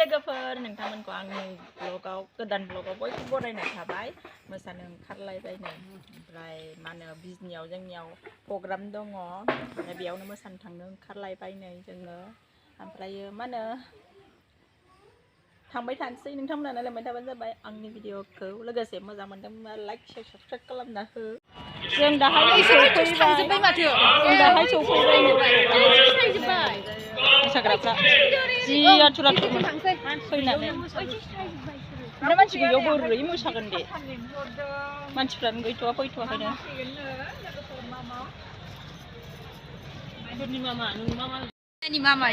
लोगोफोर नोंथांमोनखौ आंनि ब्लगाव गोदान ब्लगाव बयबो बरायनाय थाबाय मोसानो ओंखारलायबायनो ओमफ्राय मा होनो बिजनियाव जोंनियाव प्रग्राम दङ ओमफ्राय बेयावनो मोसानो थांनो ओंखारलायबायनो जोङो ओमफ्रायो मा होनो थांबाय थानोसै नोंथांमोना नायलांबाय थाबानो जाबाय आंनि भिडिअखौ लोगोसे मोजां मोनदोंबा लाइक शेयार साबसक्राइब खालामना हो जों दाहाय सौफैबाय माथो जों दाहाय सौफैबाय मोसाग्राफ्रा जि आथुर आथुरमोन फैनानै ओमफ्राय मानसि गैयाव बोरै मोसागोन दे मानसिफ्रानो गैथ'वा फैथ'वाखैनो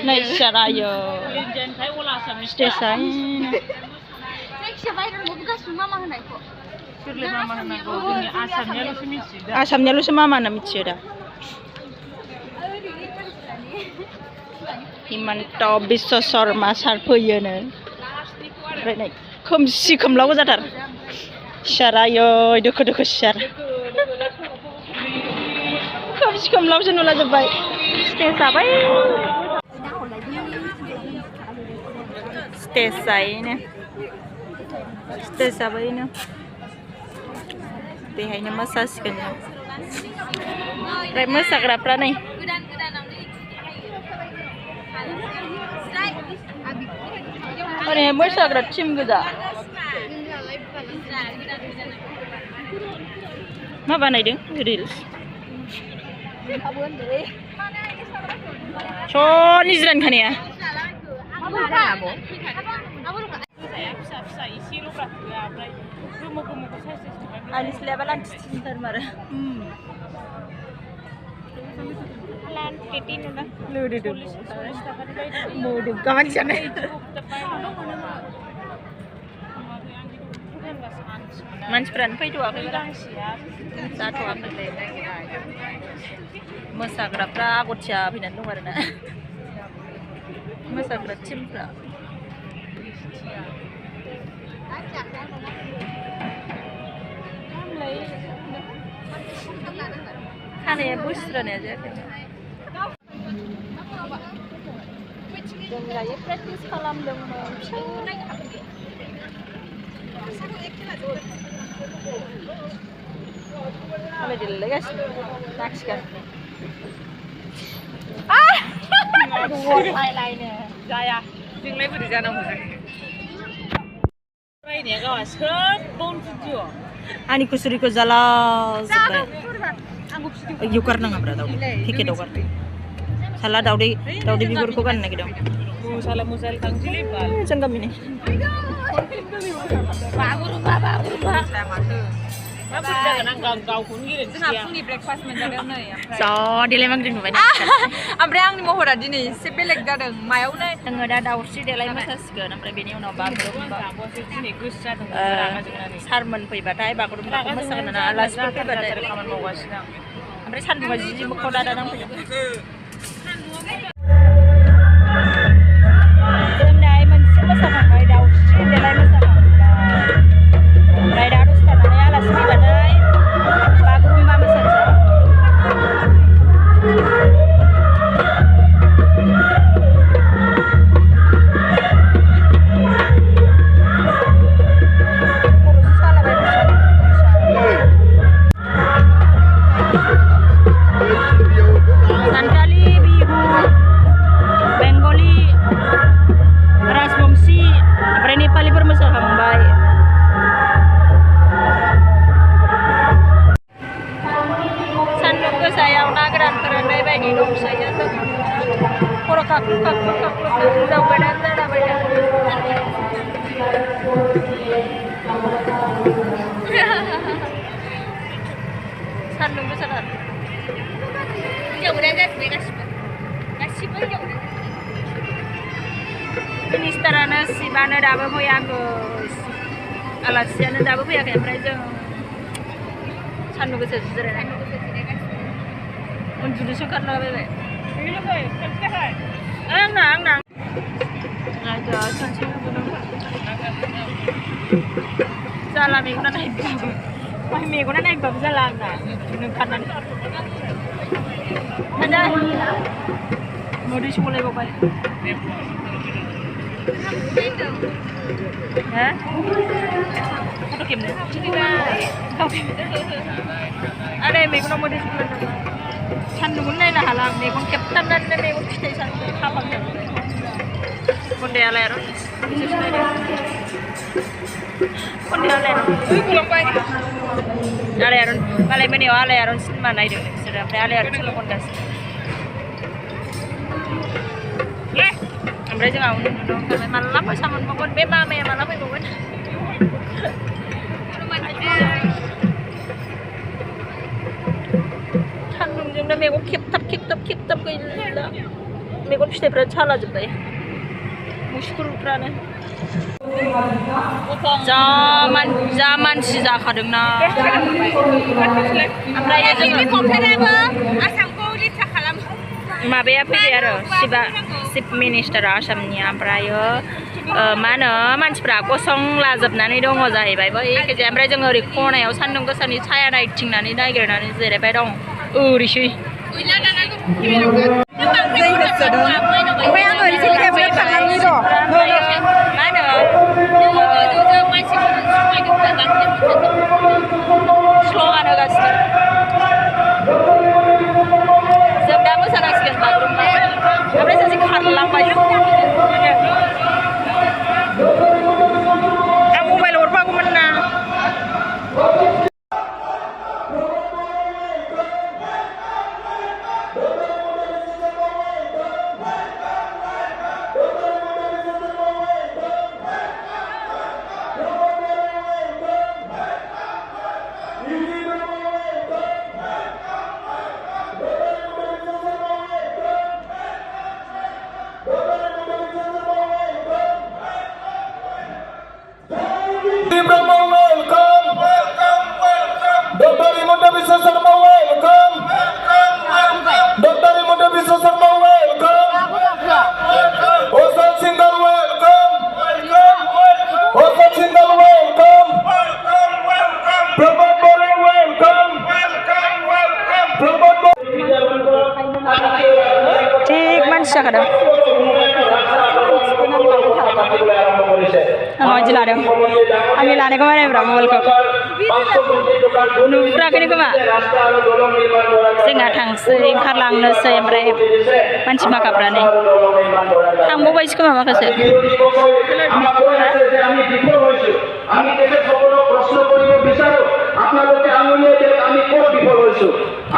नै सियारायो स्टेजआ आसामनियाल'सो मा होनना मिथियो दा हिमन्त बिश्व शर्मा सार फैयोनो ओमफ्राय नै खोमसि खोमलाव गोजाथार सियारायो दोखो दोखो सियार खोमसि खोमलावसो नुलाजोब्बाय स्टेजआ बै स्टेजआ बैनो बेहायनो मोसासिगोन जों ओमफ्राय मोसाग्राफ्रा नै ओरैनो मोसाग्रा टिम गोजा मा बानायदों रिल्स स' निजिरानि खानाया आंनि सिलायाबा लान्थिथार मारो मोदोम गाहानि जानाय मानसिफ्रानो फैथ'वाखै जाथ'वाखै मोसाग्राफ्रा आगथिया फैनानै दं आरोना मोसाग्रा टिमफ्रा खानाया बोस्रानाया जायाखै जों दायो प्रेक्टिस खालामदोंमोन माबायदि लागासिनो नाखिगासिनो जाया जोंलाय बोरै जानांगौ रायनाया गावा सोब बन भिडिअ आंनि कुसुरिखौ जाला जोब्बाय इयाव गारनाङाब्रा दाउदै पेकेटाव गारदो साला दाउदै बिगुरखौ गाननो नागिरदों जों गामिनि देलाय मांग्रि नुबाय ओमफ्राय आंनि महरा दिनै एसे बेलेग जादों मायावनो जोङो दा दाउस्रि देलाय मोसासिगोन ओमफ्राय बेनि उनाव बागुरुम्बा सारमोन फैबाथाय बागुरुम्बाखौ मोसागोन ना आलासिफोर फैबाथाय खामानि मावगासिनो आं ओमफ्राय सान्दुंआ जि मोखाव दादा नांफैदों जोंना मोनसे मोसाखांबाय दाउस्रि देलाय मोसाखांबाय ओमफ्राय दा दसे थानानै आलासि फैबाथाय बागुरुम्बा मोसानोसै सान्दुं गोसाथार मिनिस्टारानो सिबानो दाबो फैयाखै आलासियानो दाबो फैयाखै ओमफ्राय जों सान्दुं गोसा जिरायनानै उन्दुनोसो ओंखारलाबायबाय आंना जाला मेगना नायबाबो जाला आंना ओंखारनानै मोदै सलायबावबाय ha foto kim nih ada megun nomor di sebelah sandungan lain lah halang megun ketan dan megun kita sandungan apa kan konde alero konde alero pulang baik alero malai meni alero mana itu sudah alero celok kondas Ambil aja nggak udah dong, malah apa sama bangun bema me malah apa bangun. Tandung jumlah me kok kip tap kayak lah. Me kok pasti berat salah juga ya. Muskul berana. Zaman sejak kadangna. Ambil aja ini asamku lihat kalam. Mabaya PDR Chief Minister Asamnya oमफ्रायो मा होनो मानसिफ्रा गसं लाजोबनानै दङ जाहैबाय बै गेजेर ओमफ्राय जों ओरै खनायाव सान्दुं गोसानि साया नायथिंनानै नागिरनानै जिरायबाय दं ओरैसै स्ल'गान होगासिनो जों दा मोसानांसिगोन बागुरुम्बा ओमफ्राय सासे खारलांबाय आं मबाइल हरफागौमोन ना जाखादों आं लादों आंनि लानायखौ बानायब्रा मबाइलखौ नुफेराखैनो खोमा जोंहा थांसै ओंखारलांनोसै ओमफ्राय मानसि माखाफ्रा नै थांबावबायसो खोमा माखासे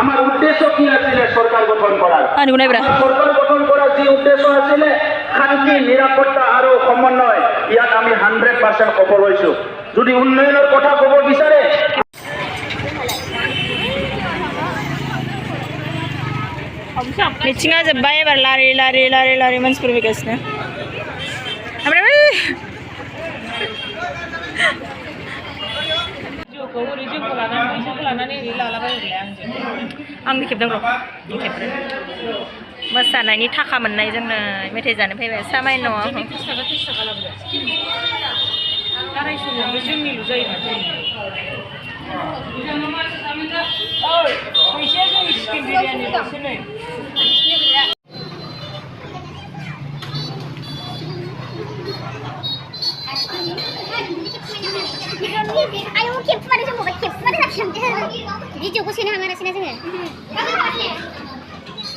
আমার উদ্দেশ্য কি আছিল সরকার গঠন করার সরকার গঠন করার যে উদ্দেশ্য আছিল শান্তি নিরাপত্তা আৰু সমন্বয় ইয়াত আমি 100% সফল হৈছো যদি উন্নয়নৰ কথা ক'ব বিচাৰে मिथिङा जोब्बाय एबार लारि मानसिफोर फैगासिनो आंनि खेबदों र' खेबदों मोसानायनि थाखा मोननाय जोंनो मेथाइ जानो फैबाय सामाय न'आव जोंनिल' जायो फैसाया जोंनि चिकेन बिरियानिल'सो नै ayo खेबखुमानो जों मबाइल खेबखुमानो लाखिलांदो भिडिअखौ सोनो हाङालासिनो जोङो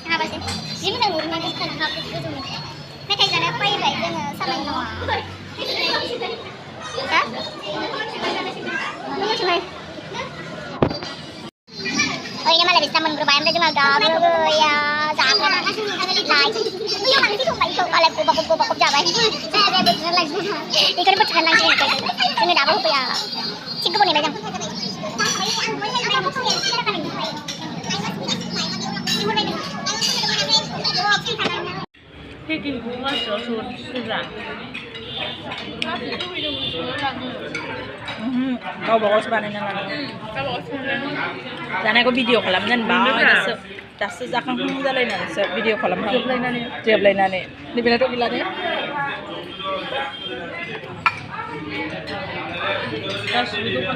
हाबासो जि मोजां नुदोंना गोसोखानो हाबो गोजौ मेथाइ जानो फैबाय जोङो सामाय न'आव हा मोसानाय ओरैनो मालाय बिस्रा मोनग्रोबाय ओमफ्राय जोंहा दाबो गैया जाग्रा लाय बैयाव लांसै दंबाय मालाय गबाखब जाबाय बेखौनो बोथ्रान लांसिगोन जोङो दाबो होफैया थिग गोबाव नेबाय जों गावबा गावसो बानायना लानांगौ जानायखौ भिडिअ खालामनो होनबा दासो जाखांखां जालायनानैसो भिडिअ खालामखां जोबलायनानै नैबेनाथ' गैला ने गासिबो